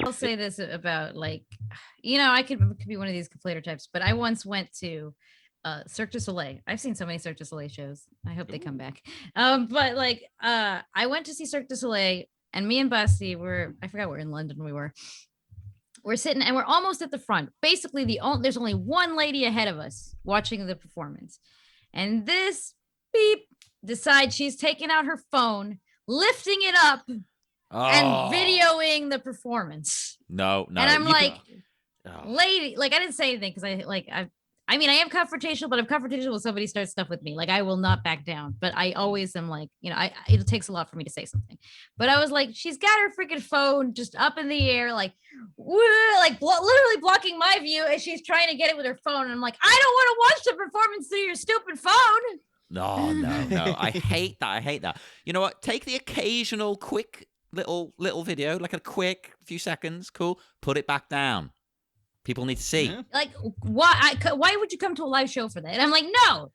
I'll say this about like, I could be one of these complainer types, but I once went to Cirque du Soleil. I've seen so many Cirque du Soleil shows. I hope they come back. But like, I went to see Cirque du Soleil, and me and Basti I forgot where in London we were. We're sitting and we're almost at the front. Basically, there's only one lady ahead of us watching the performance. And this beep decides she's taking out her phone, lifting it up, and videoing the performance. No. And I'm like, lady, like I didn't say anything because I mean, I am confrontational, but I'm confrontational when somebody starts stuff with me. Like I will not back down, but I always am like, it takes a lot for me to say something. But I was like, she's got her freaking phone just up in the air, like, literally blocking my view as she's trying to get it with her phone. And I'm like, I don't want to watch the performance through your stupid phone. No. I hate that. You know what? Take the occasional quick little video, like a quick few seconds. Cool. Put it back down. People need to see. Yeah. Like, why would you come to a live show for that? And I'm like, no,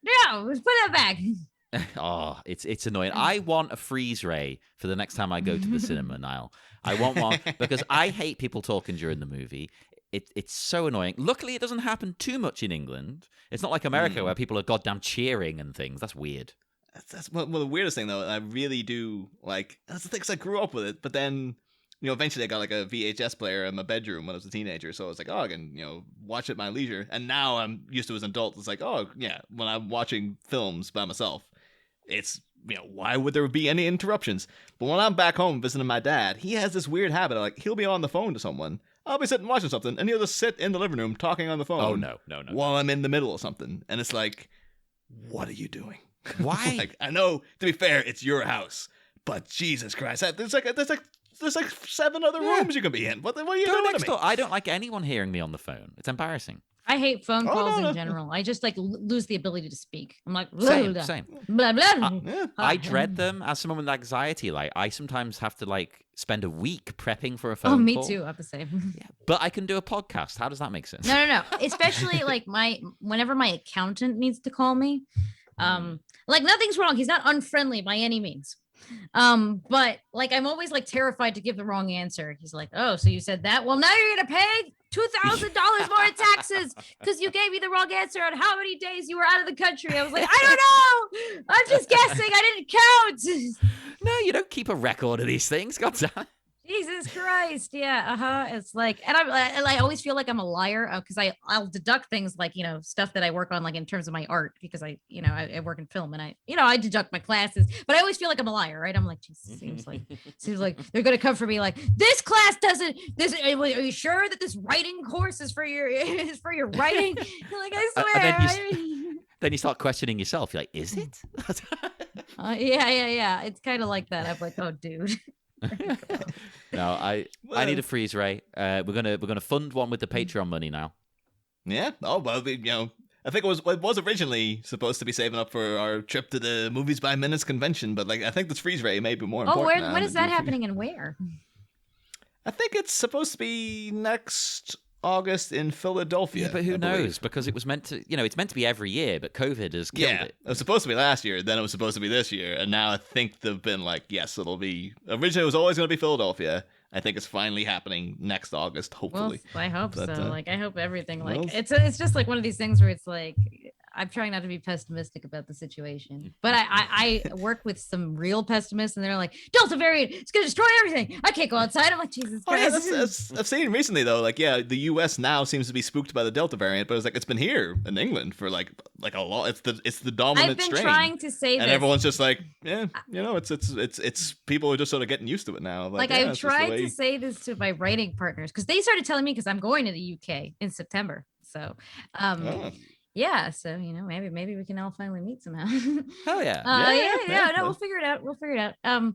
put that back. It's annoying. I want a freeze ray for the next time I go to the cinema, Niall. I want one because I hate people talking during the movie. It's so annoying. Luckily, it doesn't happen too much in England. It's not like America where people are goddamn cheering and things. That's weird. That's well, the weirdest thing, though. I really do like. That's the thing, 'cause I grew up with it, but then. Eventually I got like a VHS player in my bedroom when I was a teenager. So I was like, I can, watch it at my leisure. And now I'm used to as an adult. It's like, when I'm watching films by myself, it's, why would there be any interruptions? But when I'm back home visiting my dad, he has this weird habit of like, he'll be on the phone to someone. I'll be sitting watching something and he'll just sit in the living room talking on the phone. Oh, no. While I'm in the middle of something. And it's like, what are you doing? Why? Like, I know, to be fair, it's your house. But Jesus Christ, there's like 7 other rooms you can be in. What are you doing to me? I don't like anyone hearing me on the phone. It's embarrassing. I hate phone calls in general. I just like lose the ability to speak. I'm like, same. Blah, blah. I dread them as someone with anxiety. Like I sometimes have to like spend a week prepping for a phone call. Oh, me too. I'm the same. Yeah. But I can do a podcast. How does that make sense? No. Especially like whenever my accountant needs to call me, like nothing's wrong. He's not unfriendly by any means. But like I'm always like terrified to give the wrong answer. He's like, oh, so you said that? Well, now you're gonna pay $2,000 more in taxes because you gave me the wrong answer on how many days you were out of the country. I was like, I don't know. I'm just guessing. I didn't count. No, you don't keep a record of these things. God damn. Jesus Christ. Yeah. It's like, and I always feel like I'm a liar because I'll deduct things like, stuff that I work on, like in terms of my art, because I work in film and I deduct my classes, but I always feel like I'm a liar, right? I'm like, Jesus, seems like they're going to come for me. Like this class doesn't, are you sure that this writing course is for your writing? Like, I swear. Then you start questioning yourself. You're like, is it? Yeah. It's kind of like that. I'm like, oh, dude. No, I need a freeze ray. We're gonna fund one with the Patreon money now. Yeah. Oh well, I think it was originally supposed to be saving up for our trip to the Movies by Minutes convention, but like I think this freeze ray may be more important. Oh, when is that happening and where? I think it's supposed to be next August in Philadelphia. Yeah, but who knows? Because it was meant to, it's meant to be every year, but COVID has killed it. It was supposed to be last year, then it was supposed to be this year, and now I think they've been like, yes, it'll be. Originally, it was always going to be Philadelphia. I think it's finally happening next August, hopefully. Well, I hope so. Like, I hope everything. Like, it's just like one of these things where it's like. I'm trying not to be pessimistic about the situation, but I work with some real pessimists, and they're like, Delta variant, it's gonna destroy everything. I can't go outside. I'm like, Jesus Christ. I've seen recently though, like the U.S. now seems to be spooked by the Delta variant, but it's been here in England for like a lot. It's the dominant strain. I've been trying to say this, and everyone's just like, it's people are just sort of getting used to it now. Like I've tried to say this to my writing partners because they started telling me because I'm going to the UK in September, so. Yeah, so maybe we can all finally meet somehow. Hell yeah. No, we'll figure it out.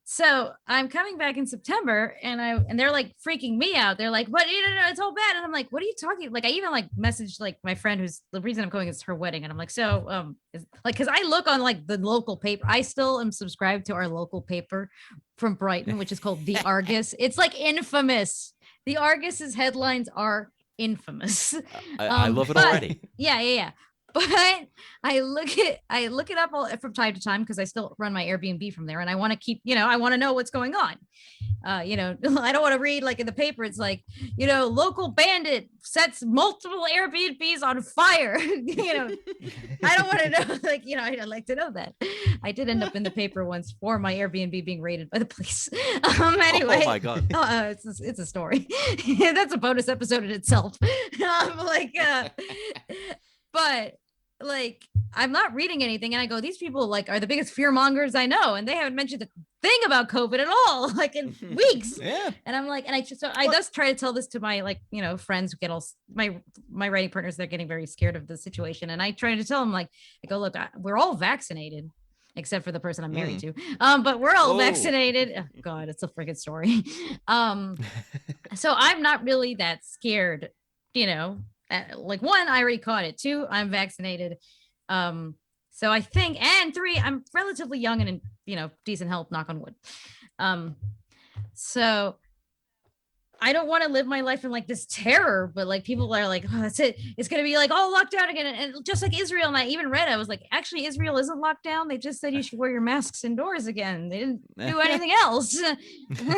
So I'm coming back in September, and they're like freaking me out. They're like, "What? No, it's all bad." And I'm like, "What are you talking?" Like I even like messaged like my friend who's the reason I'm going is her wedding, and I'm like, so because I look on like the local paper. I still am subscribed to our local paper from Brighton, which is called The Argus. It's like infamous. The Argus's headlines are infamous. I love it already. Yeah. But I look it up all from time to time because I still run my Airbnb from there, and I want to keep, I want to know what's going on. I don't want to read like in the paper. It's like, local bandit sets multiple Airbnbs on fire. I don't want to know. Like, I'd like to know that. I did end up in the paper once for my Airbnb being raided by the police. Anyway, Oh my god. It's a story. That's a bonus episode in itself. But like, I'm not reading anything, and I go, these people like are the biggest fear mongers I know, and they haven't mentioned a thing about COVID at all, like in weeks. Yeah. And I'm like, and I just try to tell this to my friends who get all my writing partners. They're getting very scared of the situation, and I try to tell them, like, I go, look, we're all vaccinated. Except for the person I'm married to. But we're all vaccinated. Oh, God, it's a freaking story. So I'm not really that scared, like, one, I already caught it. Two, I'm vaccinated. So I think, and three, I'm relatively young and in, decent health, knock on wood. So I don't want to live my life in like this terror, but like people are like, oh, that's it. It's going to be like all locked down again. And just like Israel. And I even read, I was like, actually, Israel isn't locked down. They just said you should wear your masks indoors again. They didn't do anything else.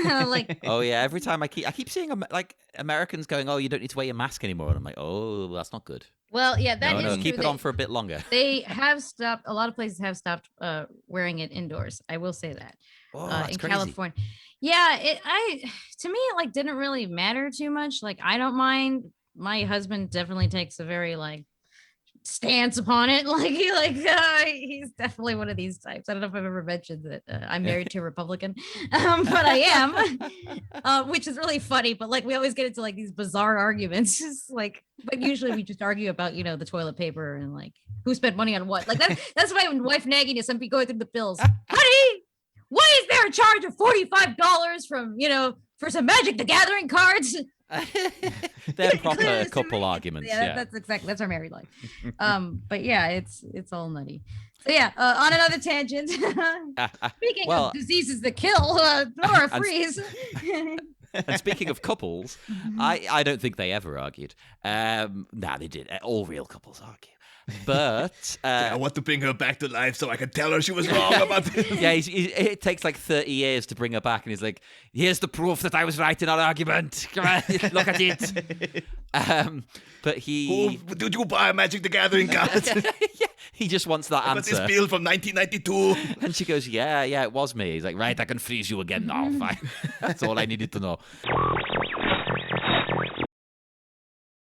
Like, oh yeah. Every time I keep seeing like Americans going, oh, you don't need to wear your mask anymore. And I'm like, oh, that's not good. Well, yeah, that is true. Keep it on for a bit longer. They have stopped. A lot of places have stopped wearing it indoors. I will say that. Oh, that's in crazy. California. Yeah, to me, it like didn't really matter too much. Like, I don't mind. My husband definitely takes a very like stance upon it. Like he's definitely one of these types. I don't know if I've ever mentioned that I'm married to a Republican, but I am, which is really funny. But like we always get into like these bizarre arguments. Just like, but usually we just argue about the toilet paper and like who spent money on what. Like that's my wife nagging at some people going through the bills. Honey, why is there a charge of $45 from for some Magic the Gathering cards? They're proper couple arguments. Yeah, that's our married life. But yeah, it's all nutty. So yeah, on another tangent. Speaking of diseases that kill, Nora Freeze. And speaking of couples, I don't think they ever argued. Nah, they did. All real couples argue. But I want to bring her back to life so I can tell her she was wrong about this. Yeah, it takes like 30 years to bring her back, and he's like, "Here's the proof that I was right in our argument. Come on, look at it." But he, did you buy Magic the Gathering cards? Yeah, he just wants that answer. But this bill from 1992. And she goes, "Yeah, it was me." He's like, "Right, I can freeze you again now. Fine." That's all I needed to know.